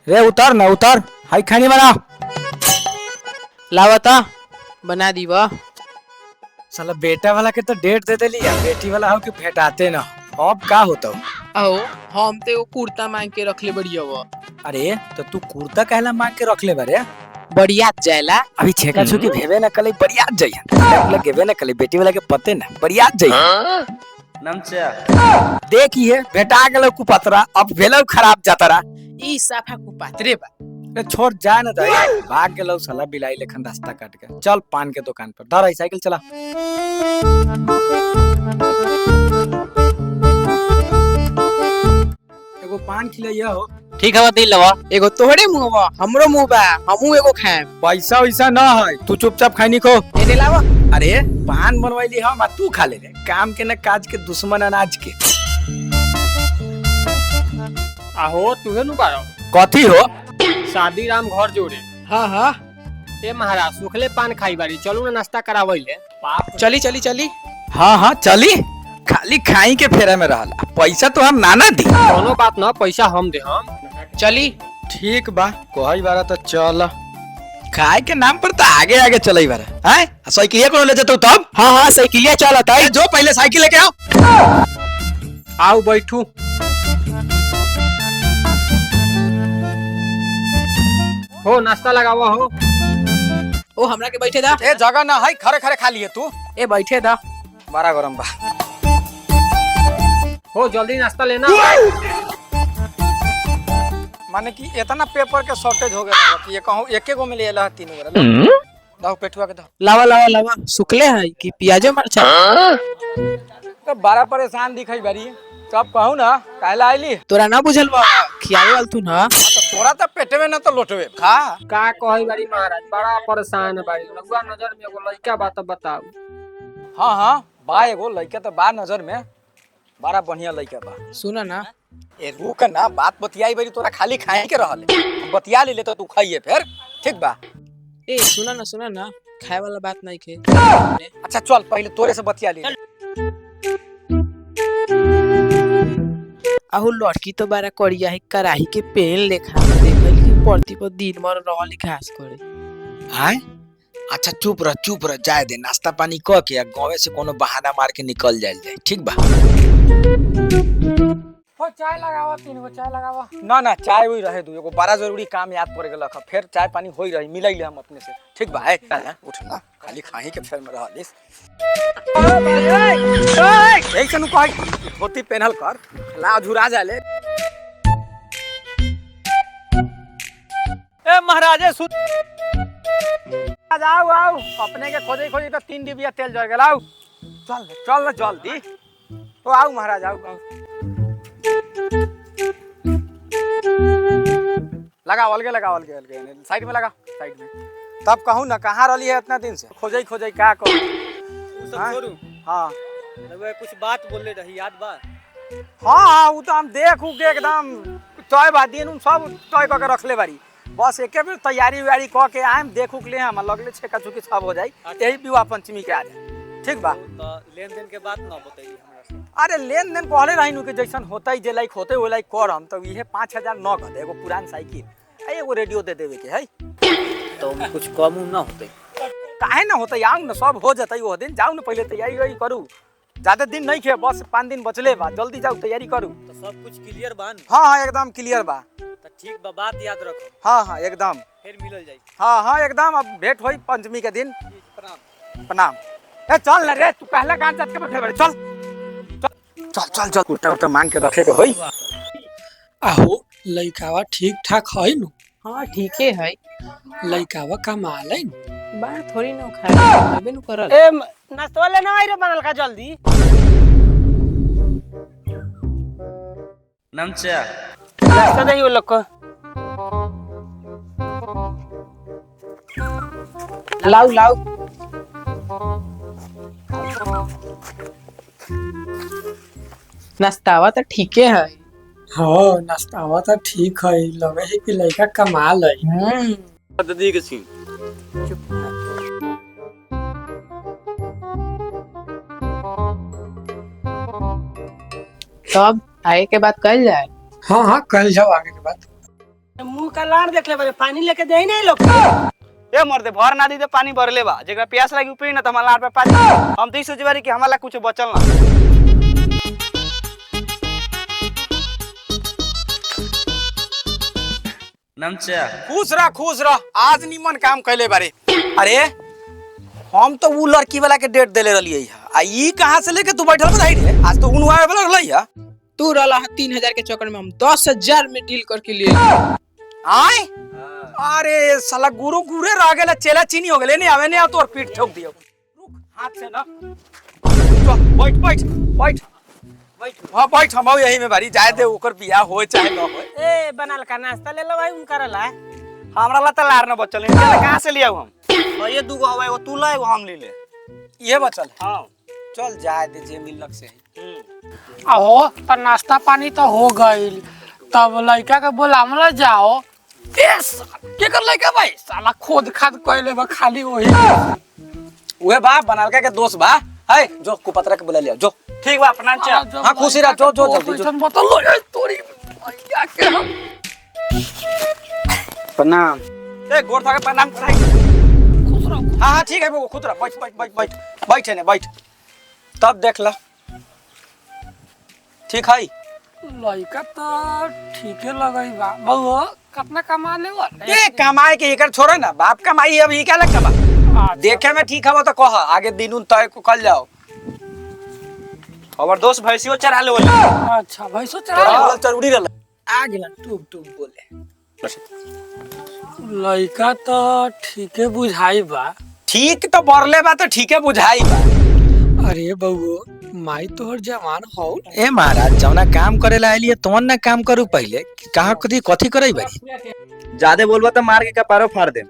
रे उतर ना उतर, हाई खानी बना। लावता बना दी बा। साला बेटा वाला के तो डेट दे देली या बेटी वाला हो कि भेटाते ना। अब का होता हो? अहो हम ते वो कुर्ता मांग के रखले बढ़िया वो। अरे तो तू कुर्ता कहला मांग के रख ले बारे। बढ़िया जायला अभी छेका छुकी भेवे ना कले बढ़िया जाइए गेवे ना कले बेटी वाला के पते ना बढ़िया जाइए। नमचा देखिए बेटा गेलो कुपतरा अब भेलो खराब जातरा। ई साफा को पात्रे बा। रे छोड़ जा ना दे, भाग गेलो साला बिलाई लेखन रास्ता काट के। चल पान के दुकान पर धर साइकिल चला। एगो पान खिलैया हो। ठीक है दिल लवा। एगो तोहरे मुंह बा हमरो मुंह बा हमहू एगो खाएम। पैसा वैसा ना है, तू चुपचाप खाई खो। एने लावा। अरे पान बनवाइली हम आ तू खा ले रे। काम के न काज के दुश्मन अनाज के। आहो तुहे नु बारो कथी हो? शादी राम घर जोड़े। हाँ हाँ ए महाराज सुखले पान खाई बारी, चलू ना नाश्ता करावैले। चली चली चली। हाँ हाँ चली, खाली खाई के फेरा में रहला, पैसा तो हम नाना दी। कोनो बात ना, पैसा हम दे हम। चली। ठीक बा, कोई बारा तो चल। खाए के नाम पर तो आगे आगे चलई बारा। हैं साइकिल कोनो ले जतो तब? हाँ हाँ साइकिलिया चलत है। जो पहले साइकिल लेके आओ। आओ बैठू। हो नाश्ता लगावा हो। ओ हमरा के बैठे दा। ए जगह ना है, खरे खरे खा लिए तू। ए बैठे दा। बड़ा गरम बा। हो जल्दी नाश्ता लेना। माने कि इतना पेपर के शॉर्टेज हो गया कि ये कहूं एके गो में ले ला तीन गो। दाओ पेटुआ के दाओ। लावा लावा लावा। सुखले है कि प्याजो मरचा। तो बड़ा परेशान दिखाई बारी। तब कहू ना काहे आइली? तोरा ना बुझल बा खियावे वाल तू ना। तो तोरा तो पेटवे ना तो लोटवे खा। का कही बारी महाराज, बड़ा परेशान बारी। रउआ नजर में एगो लड़का बा त बताऊ। हाँ हाँ बा एगो लड़का तो बा नजर में, बड़ा बढ़िया लड़का बा। सुना ना। ए रुक ना, बात बतियाई बारी, तोरा खाली खाए के रहले। बतिया ले तो तू खाइए फिर, ठीक बा? ए सुना ना खाए वाला बात नहीं के। अच्छा चल पहले तोरे से बतिया ले। आहु लड़की तो बारा करिया है कराही के पेन लेखा देखल की पड़ती पर दिन भर रहल घास करे। हाय अच्छा चुप रह जाए दे। नाश्ता पानी क के गाँव से कोनो बहाना मार के निकल जाए, ठीक बा? हो चाय लगावा, 3 गो चाय लगावा। ना ना चाय वही रहे दू, एगो बड़ा जरूरी काम याद पड़ गेल। फिर चाय पानी होई रही, मिलैले हम अपने से, ठीक बा? है उठ ना, खाली खाही के फेर में रहलिस। यही से नु कहि धोती पहनल कर, ला झुरा जाले। ए महाराज सुत। आओ आओ, अपने के खोजे खोजे तो 3 डिबिया तेल जल गेल। आओ चल चल जल्दी। ओ आओ महाराज आओ। लगाओ अलगे साइड में लगा, साइड में। तब कहूँ ना कहाँ रही है इतना दिन से? खोजे क्या कहूँ? सब छोड़ू। हाँ रउआ कुछ बात बोले रही, याद बा? हाँ वो तो हम देखू के एकदम तय बा दिन सब तय करके रखले बारी। बस एके बेर तैयारी व्यारी क के आएम, देखू के ले हम लगले छेका छुकी सब हो जाई। यही विवाह पंचमी के आ जाए, ठीक बा? तो लेन देन के बात ना बताइए हमरा से। अरे लेन देन कहले रही कि जैसन होता ही जे लाइक होते वो लाइक कर हम तो ये 5000 न कर दे। एगो पुरान साइकिल एगो रेडियो दे देवे के है तो कुछ कम ना होते? काहे ना होता? आऊ ना सब हो जाता वो दिन। जाऊ ना पहले तैयारी वही करू, ज्यादा दिन नहीं खे, बस 5 दिन बचले बा। जल्दी जाऊ तैयारी करू। तो सब कुछ क्लियर बा न? हाँ हाँ एकदम क्लियर बा। तो ठीक बा, बात याद रखो। हाँ हाँ एकदम। फिर मिलल जाई। हाँ हाँ एकदम, अब भेंट होई पंचमी के दिन। प्रणाम। प्रणाम। ए चल ना रे, तू पहला गांव जात के बैठे बड़े। चल चल चल चल कुर्ता उर्ता मांग के रखे के होई। आहो लइकावा ठीक ठाक है नु? हाँ ठीक है। लइकावा कमाल है नु? बा थोड़ी ना खाए अबे नु करल। ए नाश्ता लेना आई रे बनल का जल्दी। नमचा नाश्ता दही वो लोग को। लाऊ लाऊ। नाश्तावा तो ठीक है। हाँ नाश्तावा तो ठीक है, लगे है कि लइका कमाल है। ददी के सीन। तब आगे के बात कल जाए। हाँ हाँ कल जाओ आगे के बात। मुंह का लाड़ देख ले बरे पानी लेके दे नहीं लोग ए मर्दे भर ना दी तो पानी भरले बा जेकरा प्यास लगी उपी ना त हमरा लार पे पानी हम तो ई सोचे बारी कि हमरा ला कुछ बचल ना नमचा खुश रह आज निमन काम कैले बारे अरे हम तो वो लड़की वाला के डेट देले रहलिए आ ई कहां से लेके तू बैठल बधाई रे आज तो उनवा वाला रहलै है तू रहा 3000 के चक्कर में हम 10000 में डील करके लिए आय अरे साला गुरु गुरे रह गेला चेला चीनी हो गेले नहीं आवे नहीं तोर पीठ ठोक दियो रुक हाथ से ना चल बैठ हां बैठ हम यही में बारी जाए दे ओकर बियाह होए चाहे न होए ए बनल का नाश्ता ले लो भाई उनका ला हमरा ला त लार न बचल है कहां से लियाऊ हम और ये दूगो हवा एगो तू ला एगो हम ले ले ये बचल हां चल जाए दे जे मिलक से अहो तो नाश्ता पानी तो हो गईल तब लड़का के बोलावला जाओ के कर लड़का भाई साला खोद खाद कइले बा खाली वही उहे बा बनालका के दोस्त बा है जो कुपतरा के बुला लिया जो ठीक बा अपना चा हां खुशी रह जो जल्दी जो बता लो ये तोरी भैया के हम प्रणाम ए गोर था के प्रणाम कराई हां ठीक है वो खुद रह बैठ ने बैठ तब देख ला ठीक है लड़का तो ठीके लगई बा बउआ कितना कमा ले ए कमाए के एकर छोड़े ना बाप कमाई अब ई क्या लग कमा देखे में ठीक हवा तो कह आगे दिनुन तय को कल जाओ हमर दोस्त भैंसियो चरा ले बोले अच्छा भैंसो चला बोल जरूरी रहल आ गेला टूब बोले लड़का तो ठीके बुझाई बा ठीक तो बरले बा तो ठीके बुझाई बा अरे बउआ माई तोहर जवान हो ए महाराज जौना काम करे ला आइलिए तोन ना काम करू पहले कहा कथी करे बारी ज्यादा बोलबा तो मार के कपारो फाड़ दे